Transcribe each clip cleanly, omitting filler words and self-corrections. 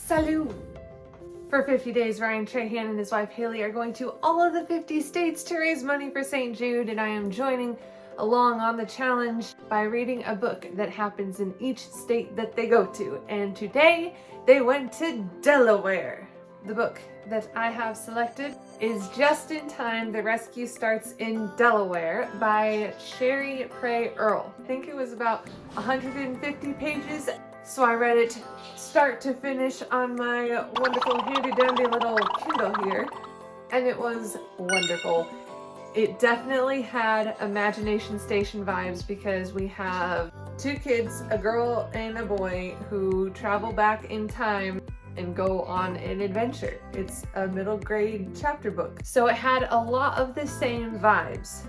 Salut! For 50 days, Ryan Trahan and his wife Haley are going to all of the 50 states to raise money for St. Jude, and I am joining along on the challenge by reading a book that happens in each state that they go to. And today, they went to Delaware. The book that I have selected is Just in Time, The Rescue Starts in Delaware by Sherry Pray Earl. I think it was about 150 pages. So I read it start to finish on my wonderful handy-dandy little Kindle here, and it was wonderful. It definitely had Imagination Station vibes because we have two kids, a girl and a boy, who travel back in time and go on an adventure. It's a middle grade chapter book. So it had a lot of the same vibes.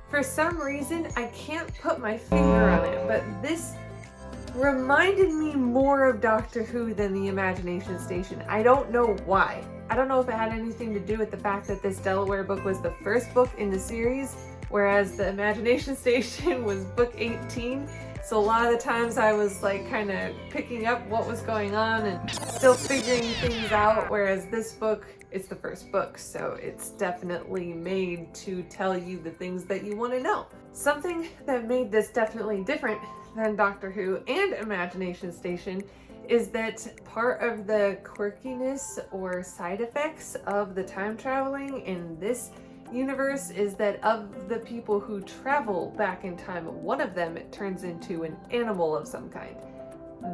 For some reason, I can't put my finger on it, but this reminded me more of Doctor Who than the Imagination Station. I don't know why. I don't know if it had anything to do with the fact that this Delaware book was the first book in the series, whereas the Imagination Station was book 18. So a lot of the times I was like kind of picking up what was going on and still figuring things out, whereas this book, it's the first book, so it's definitely made to tell you the things that you want to know. Something that made this definitely different than Doctor Who and Imagination Station is that part of the quirkiness or side effects of the time traveling in this universe is that of the people who travel back in time, one of them turns into an animal of some kind.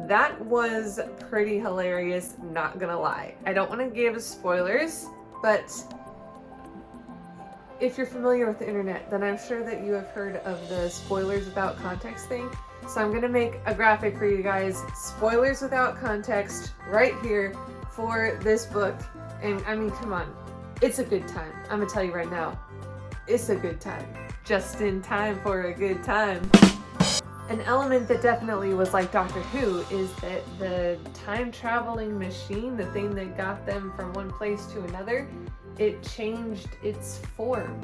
That was pretty hilarious, not gonna lie. I don't want to give spoilers, but if you're familiar with the internet, then I'm sure that you have heard of the spoilers without context thing. So I'm gonna make a graphic for you guys, spoilers without context, right here for this book. And I mean, come on, it's a good time. I'm gonna tell you right now, it's a good time. Just in time for a good time. An element that definitely was like Doctor Who is that the time traveling machine, the thing that got them from one place to another, it changed its form.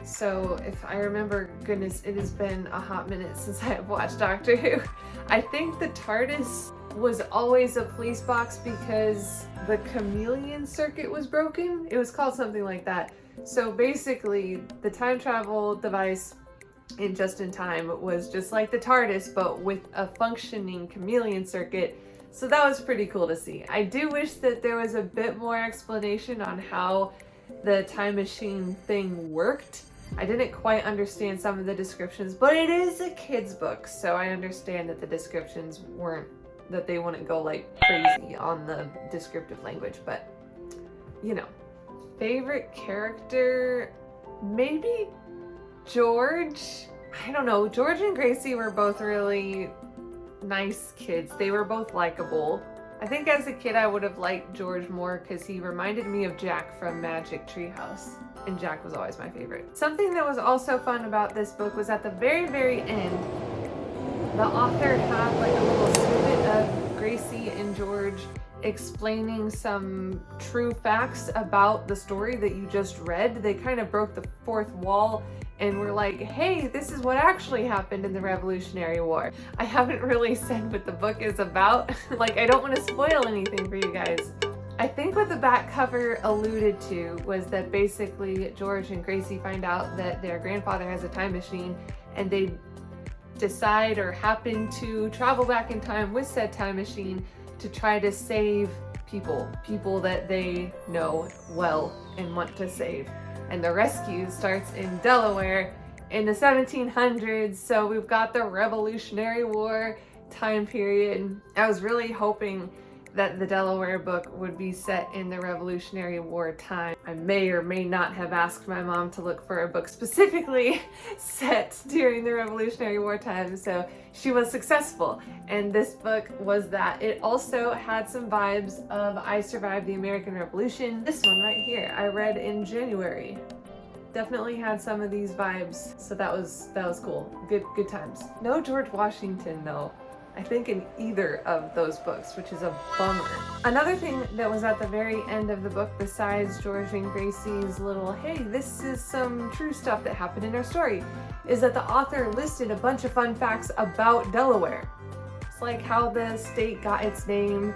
So if I remember, goodness, it has been a hot minute since I have watched Doctor Who. I think the TARDIS was always a police box because the chameleon circuit was broken. It was called something like that. So basically, the time travel device in Just in Time was just like the TARDIS, but with a functioning chameleon circuit. So that was pretty cool to see. I do wish that there was a bit more explanation on how the time machine thing worked. I didn't quite understand some of the descriptions, but it is a kid's book, so I understand that the descriptions weren't, that they wouldn't go like crazy on the descriptive language, but you know. Favorite character, maybe George? I don't know, George and Gracie were both really nice kids. They were both likable. I think as a kid I would have liked George more because he reminded me of Jack from Magic Treehouse, and Jack was always my favorite. Something that was also fun about this book was at the very, very end, the author had like a little snippet of Gracie and George explaining some true facts about the story that you just read. They kind of broke the fourth wall and were like, hey, this is what actually happened in the Revolutionary War. I haven't really said what the book is about. Like, I don't want to spoil anything for you guys. I think what the back cover alluded to was that basically George and Gracie find out that their grandfather has a time machine, and they decide or happen to travel back in time with said time machine to try to save people that they know well and want to save. And the rescue starts in Delaware in the 1700s, so we've got the Revolutionary War time period. I was really hoping that the Delaware book would be set in the Revolutionary War time. I may or may not have asked my mom to look for a book specifically set during the Revolutionary War time, so she was successful, and this book was that. It also had some vibes of I Survived the American Revolution. This one right here, I read in January. Definitely had some of these vibes, so that was cool. Good times. No George Washington though, I think, in either of those books, which is a bummer. Another thing that was at the very end of the book, besides George and Gracie's little, hey, this is some true stuff that happened in our story, is that the author listed a bunch of fun facts about Delaware. It's like how the state got its name,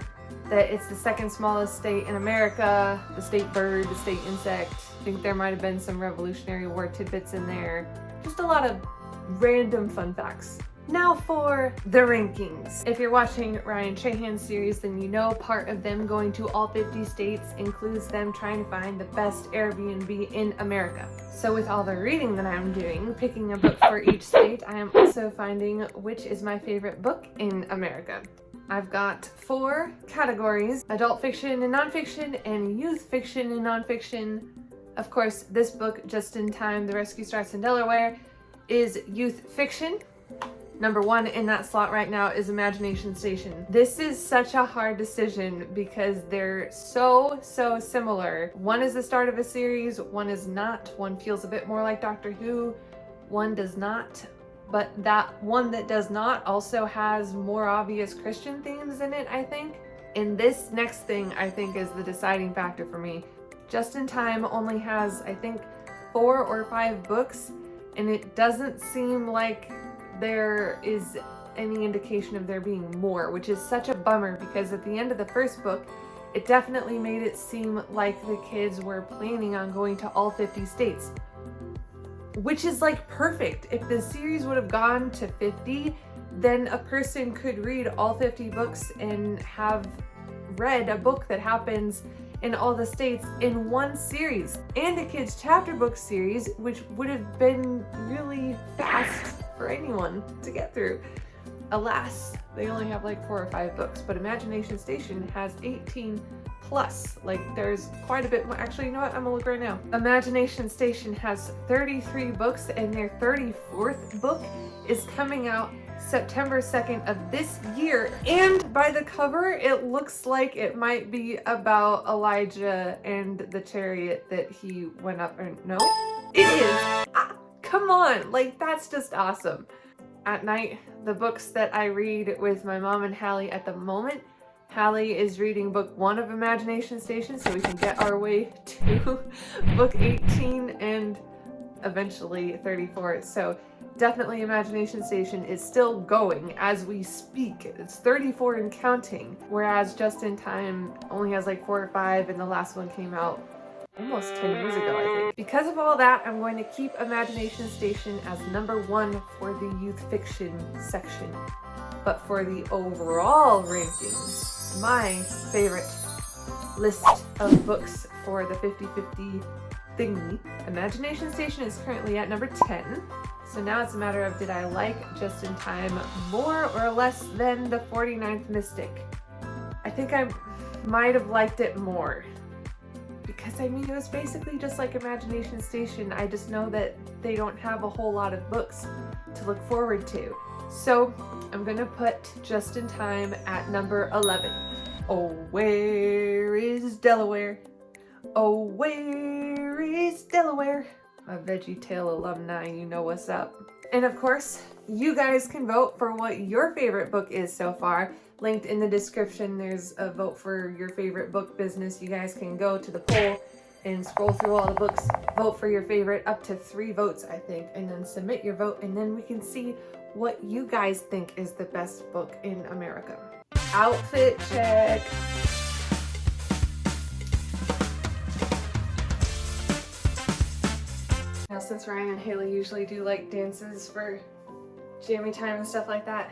that it's the second smallest state in America, the state bird, the state insect. I think there might have been some Revolutionary War tidbits in there. Just a lot of random fun facts. Now for the rankings. If you're watching Ryan Trahan's series, then you know part of them going to all 50 states includes them trying to find the best Airbnb in America. So with all the reading that I'm doing, picking a book for each state, I am also finding which is my favorite book in America. I've got 4 categories: adult fiction and nonfiction, and youth fiction and nonfiction. Of course, this book, Just in Time, The Rescue Starts in Delaware, is youth fiction. Number 1 in that slot right now is Imagination Station. This is such a hard decision because they're so similar. One is the start of a series, one is not. One feels a bit more like Doctor Who, one does not. But that one that does not also has more obvious Christian themes in it, I think. And this next thing, I think, is the deciding factor for me. Just in Time only has, I think, 4 or 5 books, and it doesn't seem like there is any indication of there being more, which is such a bummer because at the end of the first book, it definitely made it seem like the kids were planning on going to all 50 states. Which is like perfect. If the series would have gone to 50, then a person could read all 50 books and have read a book that happens in all the states in one series. And a kids chapter book series, which would have been really fast for anyone to get through. Alas, they only have like 4 or 5 books, but Imagination Station has 18 plus. Like there's quite a bit more. Actually, you know what? I'm gonna look right now. Imagination Station has 33 books, and their 34th book is coming out September 2nd of this year. And by the cover, it looks like it might be about Elijah and the chariot that he went up. Or no, it is. Come on, like that's just awesome. At night, the books that I read with my mom and Hallie at the moment, Hallie is reading book 1 of Imagination Station, so we can get our way to book 18 and eventually 34. So definitely Imagination Station is still going as we speak. It's 34 and counting, whereas Just in Time only has like 4 or 5, and the last one came out almost 10 years ago, I think. Because of all that, I'm going to keep Imagination Station as number 1 for the youth fiction section. But for the overall rankings, my favorite list of books for the 50-50 thingy, Imagination Station is currently at number 10. So now it's a matter of, did I like Just in Time more or less than the 49th Mystic? I think I might have liked it more. Because I mean, it was basically just like Imagination Station. I just know that they don't have a whole lot of books to look forward to. So I'm gonna put Just in Time at number 11. Oh, where is Delaware? Oh, where is Delaware? My VeggieTale alumni, you know what's up. And of course, you guys can vote for what your favorite book is so far. Linked in the description, there's a vote for your favorite book business. You guys can go to the poll and scroll through all the books, vote for your favorite, up to 3 votes, I think, and then submit your vote, and then we can see what you guys think is the best book in America. Outfit check. Now, since Ryan and Haley usually do like dances for jammy time and stuff like that,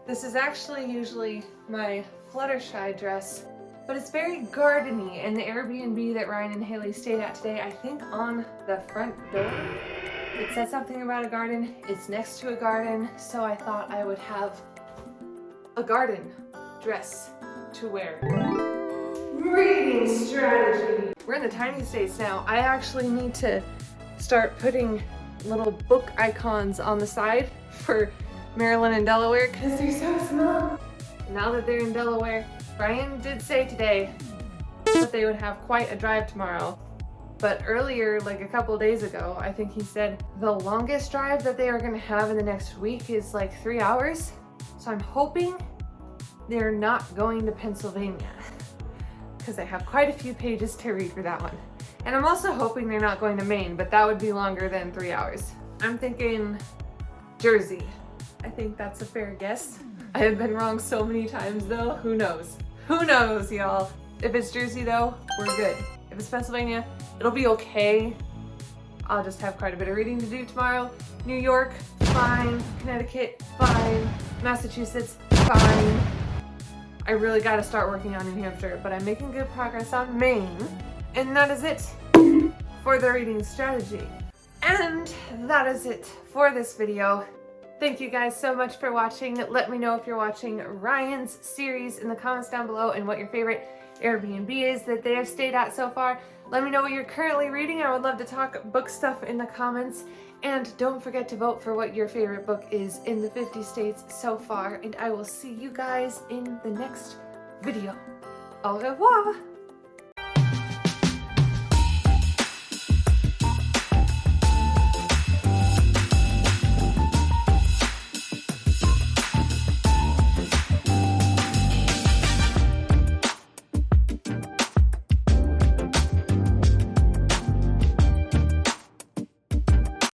this is actually usually my Fluttershy dress, but it's very gardeny, and the Airbnb that Ryan and Haley stayed at today, I think on the front door, it said something about a garden. It's next to a garden, so I thought I would have a garden dress to wear. Reading strategy. We're in the tiny states now. I actually need to start putting little book icons on the side for Maryland and Delaware because they're so small. Now that they're in Delaware, Brian did say today that they would have quite a drive tomorrow. But earlier, like a couple days ago, I think he said the longest drive that they are going to have in the next week is like 3 hours. So I'm hoping they're not going to Pennsylvania because I have quite a few pages to read for that one. And I'm also hoping they're not going to Maine, but that would be longer than 3 hours. I'm thinking Jersey. I think that's a fair guess. I have been wrong so many times though, who knows? Who knows, y'all? If it's Jersey though, we're good. If it's Pennsylvania, it'll be okay. I'll just have quite a bit of reading to do tomorrow. New York, fine. Connecticut, fine. Massachusetts, fine. I really gotta start working on New Hampshire, but I'm making good progress on Maine. And that is it for the reading strategy. And that is it for this video. Thank you guys so much for watching. Let me know if you're watching Ryan's series in the comments down below and what your favorite Airbnb is that they have stayed at so far. Let me know what you're currently reading. I would love to talk book stuff in the comments. And don't forget to vote for what your favorite book is in the 50 states so far. And I will see you guys in the next video. Au revoir!